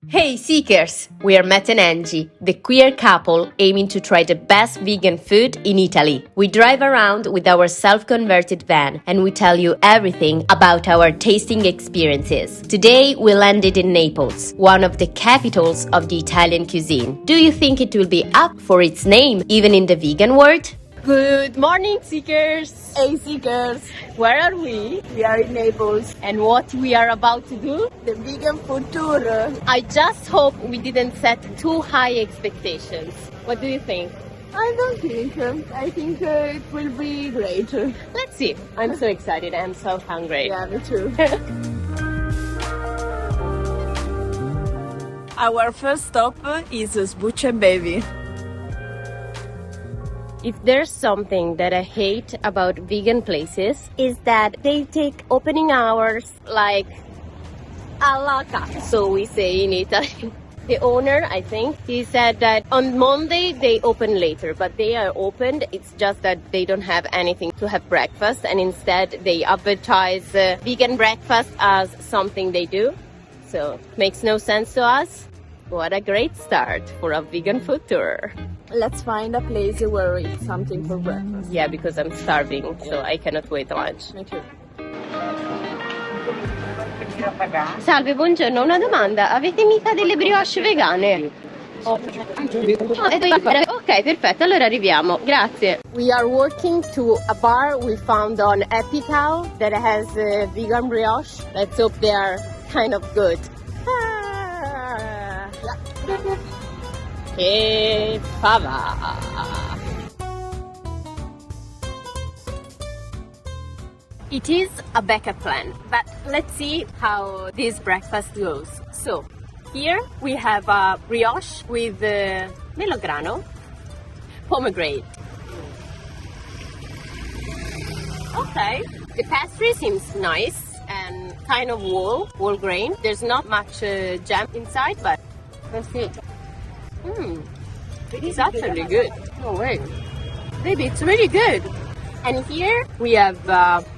Hey Seekers! We are Matt and Angie, the queer couple aiming to try the best vegan food in Italy. We drive around with our self-converted van and we tell you everything about our tasting experiences. Today we landed in Naples, one of the capitals of the Italian cuisine. Do you think it will be up for its name even in the vegan world? Good morning, Seekers! Hey Seekers! Where are we? We are in Naples. And what we are about to do? The vegan food tour. I just hope we didn't set too high expectations. What do you think? I don't think. I think it will be great. Let's see. I'm so excited. I'm so hungry. Yeah, me too. Our first stop is Sbuccia and Bevi. If there's something that I hate about vegan places, is that they take opening hours like a la carte, so we say in Italy. The owner, I think, he said that on Monday they open later, but they are opened. It's just that they don't have anything to have breakfast, and instead they advertise vegan breakfast as something they do. So it makes no sense to us. What a great start for a vegan food tour. Let's find a place where we eat something for breakfast. Yeah, because I'm starving, so I cannot wait lunch. Me too. Salve, buongiorno, una domanda. Avete mica delle brioche vegane? Ok, perfetto, allora arriviamo. Grazie. We are walking to a bar we found on Epitao that has vegan brioche. Let's hope they are kind of good. Che fava! It is a backup plan, but let's see how this breakfast goes. So, here we have a brioche with melograno, pomegranate. Okay, the pastry seems nice and kind of whole grain. There's not much jam inside, but let's see. It is actually good. Oh wait, maybe it's really good. And here we have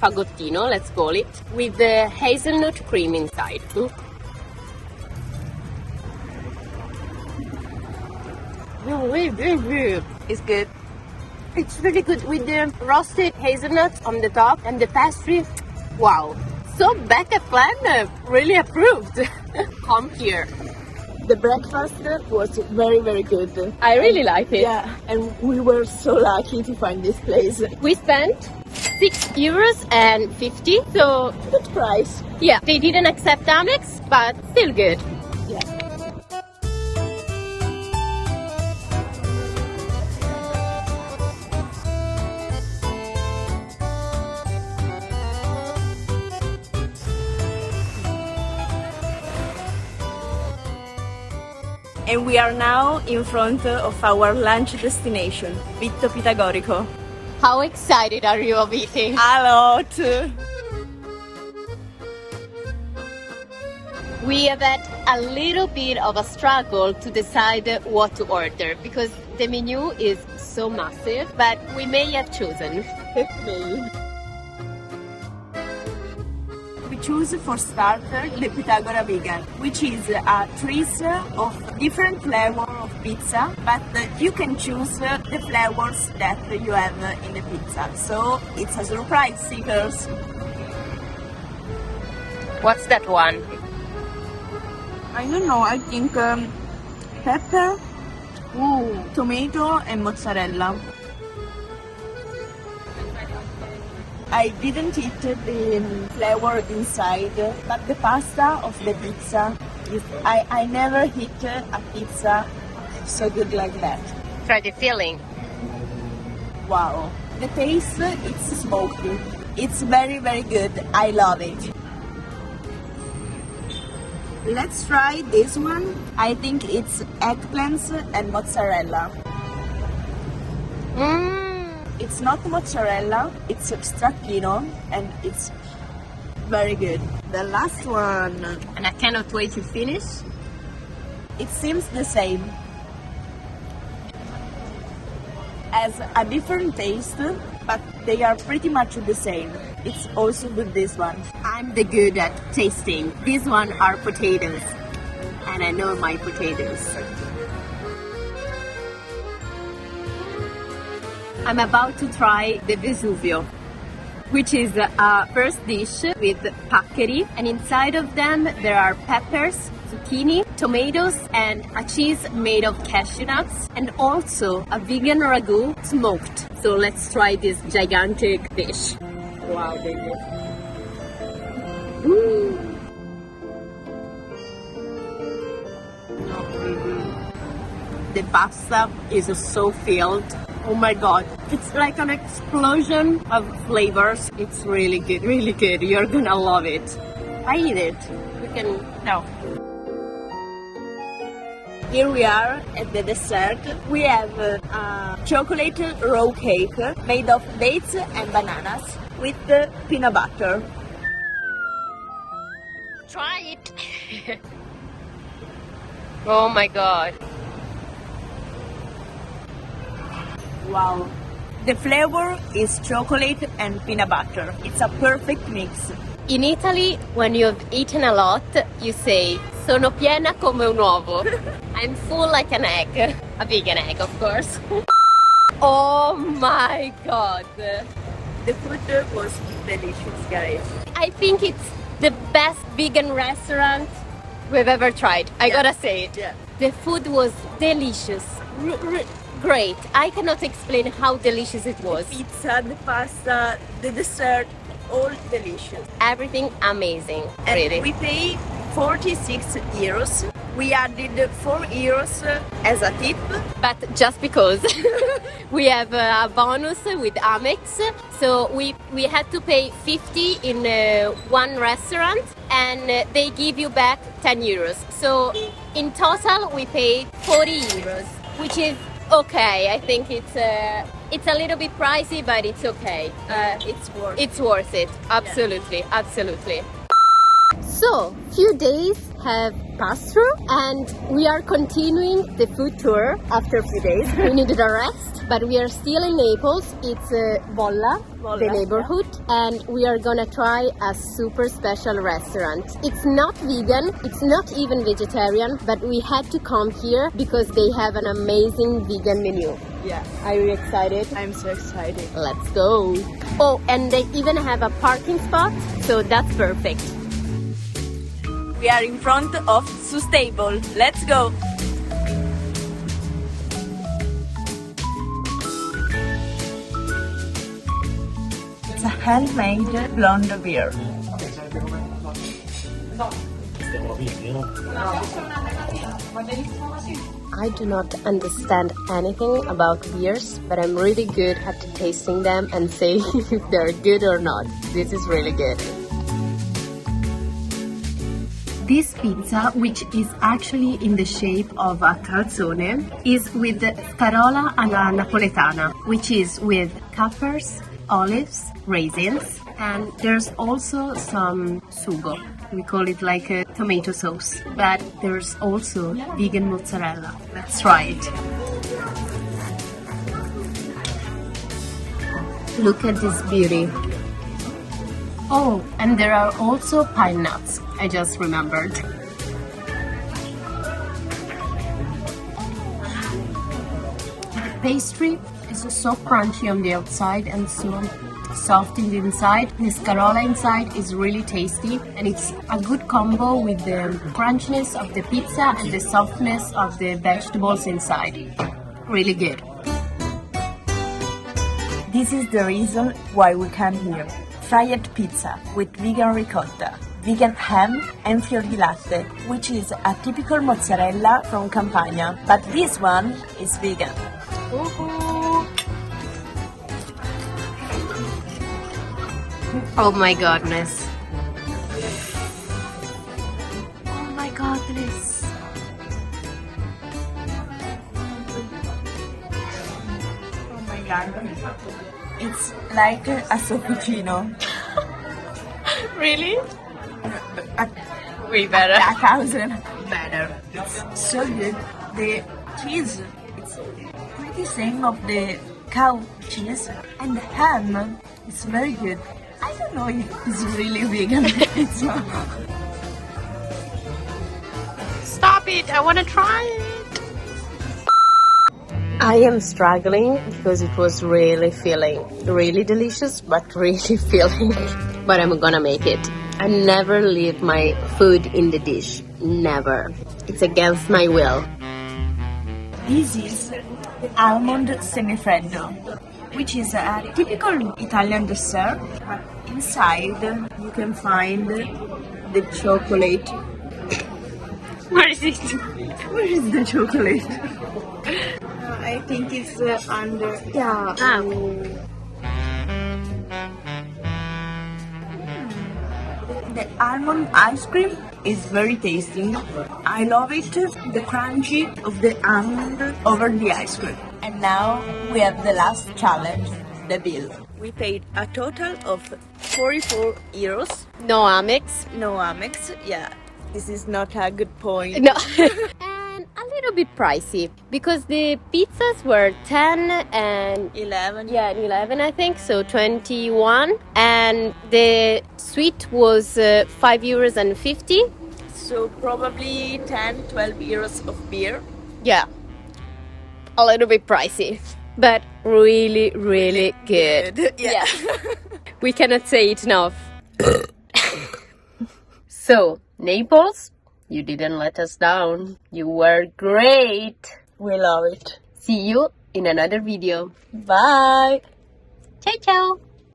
fagottino, let's call it, with the hazelnut cream inside. Ooh. Oh wait, It's good. it's really good with the roasted hazelnuts on the top and the pastry. Wow, so backup plan, really approved. Come here. The breakfast was very, very good. I really like it. Yeah, and we were so lucky to find this place. We spent €6.50, so Good price. yeah, they didn't accept Amex, but still good. Yeah. And we are now in front of our lunch destination, VittoPitagorico. How excited are you of eating? A lot! We have had a little bit of a struggle to decide what to order because the menu is so massive, but we may have chosen. We choose for starter the Pitagora Vegan, which is a trace of different flavors of pizza, but you can choose the flavors that you have in the pizza. So it's a surprise, seekers. What's that one? I don't know, I think pepper, tomato and mozzarella. I didn't eat the flavor inside, but the pasta of the pizza, I never eat a pizza so good like that. Try the filling. Wow. The taste, it's smoky. It's very, very good. I love it. Let's try this one. I think it's eggplants and mozzarella. It's not mozzarella, it's stracchino, and it's very good. The last one. And I cannot wait to finish. It seems the same. Has a different taste, but they are pretty much the same. It's also good, this one. I'm the good at tasting. These one are potatoes. And banana or my potatoes. I'm about to try the Vesuvio, which is a first dish with paccheri, and inside of them there are peppers, zucchini, tomatoes, and a cheese made of cashew nuts, and also a vegan ragu smoked. So let's try this gigantic dish. Wow, baby. The pasta is so filled. Oh my god, it's like an explosion of flavors. It's really good, really good. You're gonna love it. I eat it. We can... No. Here we are at the dessert. We have a chocolate raw cake made of dates and bananas with peanut butter. Try it. Oh my god. Wow. The flavor is chocolate and peanut butter. It's a perfect mix. In Italy, when you've eaten a lot, you say, sono piena come un uovo. I'm full like an egg. A vegan egg, of course. Oh my god. The food was delicious, guys. I think it's the best vegan restaurant we've ever tried. I gotta say it. Yeah. The food was delicious. Great. I cannot explain how delicious it was. The pizza, the pasta, the dessert, all delicious. Everything amazing. And really. we pay 46 euros. We added 4 euros as a tip. But just because we have a bonus with Amex, so we had to pay 50 in one restaurant, and they give you back 10 euros. So in total we paid 40 euros, which is okay. I think it's a little bit pricey, but it's okay. It's worth it. Absolutely, absolutely. So, few days have passed through, and we are continuing the food tour after a few days. We needed a rest, but we are still in Naples. It's Bolla, the neighborhood, and we are gonna try a super special restaurant. It's not vegan, it's not even vegetarian, but we had to come here because they have an amazing vegan menu. Yeah. Are you excited? I'm so excited. Let's go. Oh, and they even have a parking spot, so that's perfect. We are in front of Sustable. Let's go! It's a handmade blonde beer. I do not understand anything about beers, but I'm really good at tasting them and saying if they're good or not. This is really good. This pizza, which is actually in the shape of a calzone, is with scarola alla napoletana, which is with capers, olives, raisins, and there's also some sugo. We call it like a tomato sauce, but there's also vegan mozzarella. Let's try it. Look at this beauty. Oh, and there are also pine nuts. I just remembered. The pastry is so crunchy on the outside and so soft in the inside. The scarola inside is really tasty, and it's a good combo with the crunchiness of the pizza and the softness of the vegetables inside. Really good. This is the reason why we came here. Fried pizza with vegan ricotta, vegan ham and fior di latte, which is a typical mozzarella from Campania, but this one is vegan. Oh my goodness. Oh my goodness. Oh my god. It's like a sofficino. Really? Way better. 1,000 better. It's so good. The cheese, it's pretty same of the cow cheese, and the ham is very good. I don't know if it's really vegan. Stop stop it. I want to try it. I am struggling because it was really filling. Really delicious, but really filling. But I'm gonna make it. I never leave my food in the dish. Never. It's against my will. This is the almond semifreddo, which is a typical Italian dessert. But inside you can find the chocolate. Where is it? Where is the chocolate? I think it's under. Yeah. The almond ice cream is very tasty. I love it, the crunchy of the almond over the ice cream. And now we have the last challenge, the bill. We paid a total of 44 euros. No Amex. No Amex, yeah. This is not a good point. No. And a little bit pricey because the pizzas were 10 and 11. yeah, 11 I think, so 21, and the sweet was 5 euros and 50. So probably 10, 12 euros of beer. Yeah, a little bit pricey, but really, really good. Yeah. We cannot say it enough. So, Naples, you didn't let us down. You were great. We love it. See you in another video. Bye. Ciao, ciao.